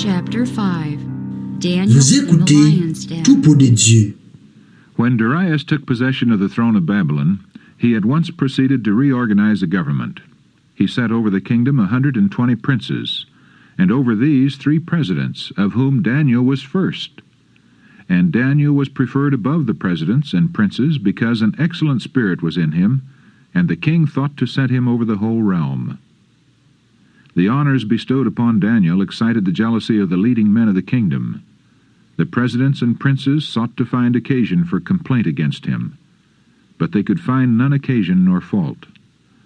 Chapter 5. Daniel Vous in the écoutez lion's den. Troupeau de Dieu. When Darius took possession of the throne of Babylon, he at once proceeded to reorganize the government. He set over the kingdom 120 princes, and over these 3 presidents, of whom Daniel was first. And Daniel was preferred above the presidents and princes because an excellent spirit was in him, and the king thought to set him over the whole realm. The honors bestowed upon Daniel excited the jealousy of the leading men of the kingdom. The presidents and princes sought to find occasion for complaint against him, but they could find none occasion nor fault.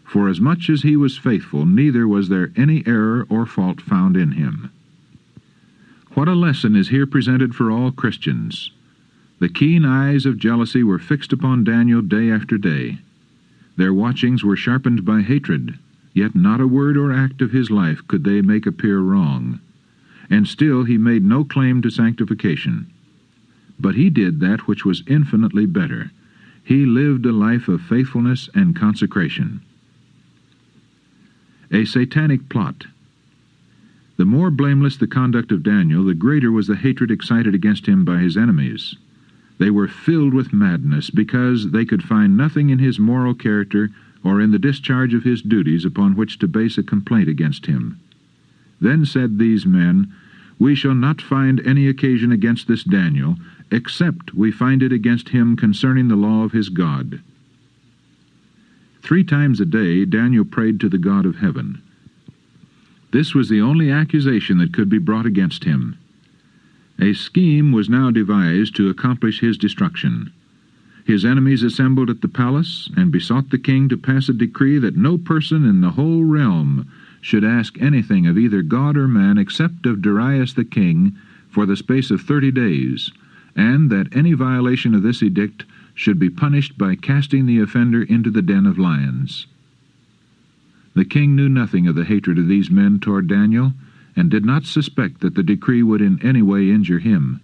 For as much as he was faithful, neither was there any error or fault found in him. What a lesson is here presented for all Christians! The keen eyes of jealousy were fixed upon Daniel day after day. Their watchings were sharpened by hatred, yet not a word or act of his life could they make appear wrong. And still he made no claim to sanctification. But he did that which was infinitely better. He lived a life of faithfulness and consecration. A satanic plot. The more blameless the conduct of Daniel, the greater was the hatred excited against him by his enemies. They were filled with madness because they could find nothing in his moral character or in the discharge of his duties upon which to base a complaint against him. Then said these men, "We shall not find any occasion against this Daniel, except we find it against him concerning the law of his God." 3 times a day Daniel prayed to the God of heaven. This was the only accusation that could be brought against him. A scheme was now devised to accomplish his destruction. His enemies assembled at the palace and besought the king to pass a decree that no person in the whole realm should ask anything of either God or man except of Darius the king for the space of 30 days, and that any violation of this edict should be punished by casting the offender into the den of lions. The king knew nothing of the hatred of these men toward Daniel, and did not suspect that the decree would in any way injure him.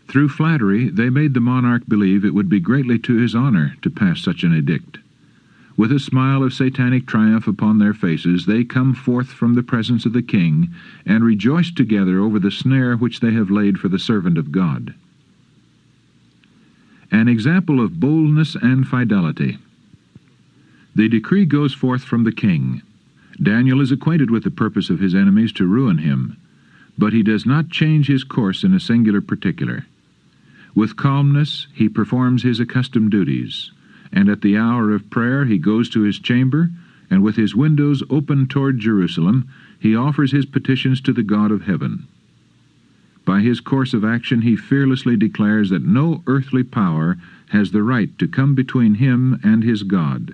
Through flattery, they made the monarch believe it would be greatly to his honor to pass such an edict. With a smile of satanic triumph upon their faces, they come forth from the presence of the king, and rejoice together over the snare which they have laid for the servant of God. An example of boldness and fidelity. The decree goes forth from the king. Daniel is acquainted with the purpose of his enemies to ruin him, but he does not change his course in a singular particular. With calmness he performs his accustomed duties, and at the hour of prayer he goes to his chamber, and with his windows open toward Jerusalem, he offers his petitions to the God of heaven. By his course of action he fearlessly declares that no earthly power has the right to come between him and his God,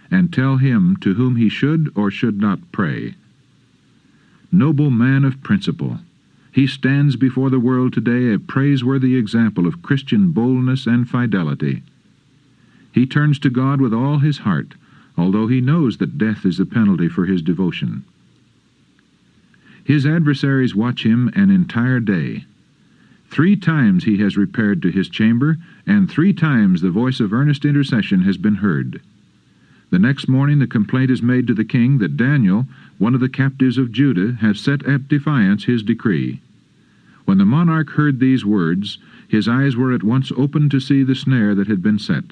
and tell him to whom he should or should not pray. Noble man of principle, he stands before the world today a praiseworthy example of Christian boldness and fidelity. He turns to God with all his heart, although he knows that death is the penalty for his devotion. His adversaries watch him an entire day. 3 times he has repaired to his chamber, and 3 times the voice of earnest intercession has been heard. The next morning the complaint is made to the king that Daniel, one of the captives of Judah, has set at defiance his decree. When the monarch heard these words, his eyes were at once opened to see the snare that had been set.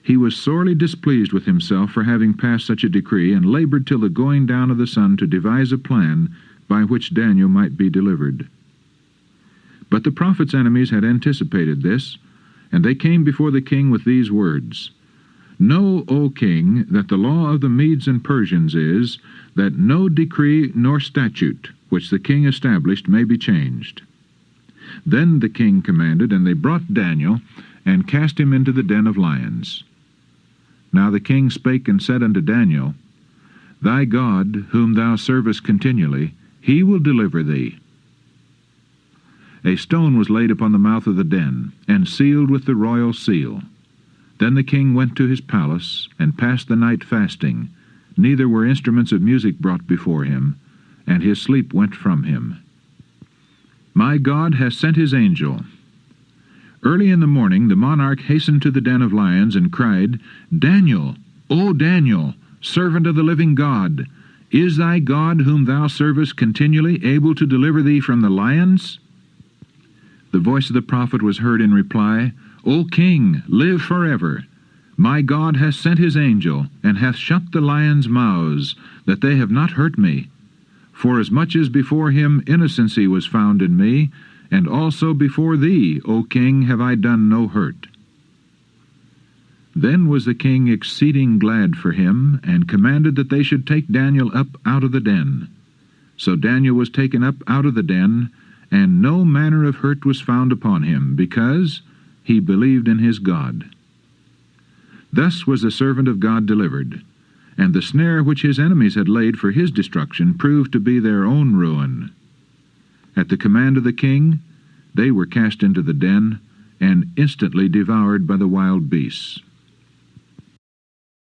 He was sorely displeased with himself for having passed such a decree, and labored till the going down of the sun to devise a plan by which Daniel might be delivered. But the prophet's enemies had anticipated this, and they came before the king with these words, "Know, O king, that the law of the Medes and Persians is, that no decree nor statute which the king established may be changed." Then the king commanded, and they brought Daniel, and cast him into the den of lions. Now the king spake and said unto Daniel, "Thy God, whom thou servest continually, he will deliver thee." A stone was laid upon the mouth of the den, and sealed with the royal seal. Then the king went to his palace, and passed the night fasting, neither were instruments of music brought before him, and his sleep went from him. My God has sent his angel. Early in the morning the monarch hastened to the den of lions, and cried, "Daniel, O Daniel, servant of the living God, Is thy God, whom thou servest continually, able to deliver thee from the lions?" The voice of the prophet was heard in reply, "O king, live forever. My God hath sent his angel, and hath shut the lions' mouths, that they have not hurt me. Forasmuch as before him innocency was found in me, and also before thee, O king, have I done no hurt." Then was the king exceeding glad for him, and commanded that they should take Daniel up out of the den. So Daniel was taken up out of the den, and no manner of hurt was found upon him, because he believed in his God. Thus was the servant of God delivered, and the snare which his enemies had laid for his destruction proved to be their own ruin. At the command of the king, they were cast into the den, and instantly devoured by the wild beasts.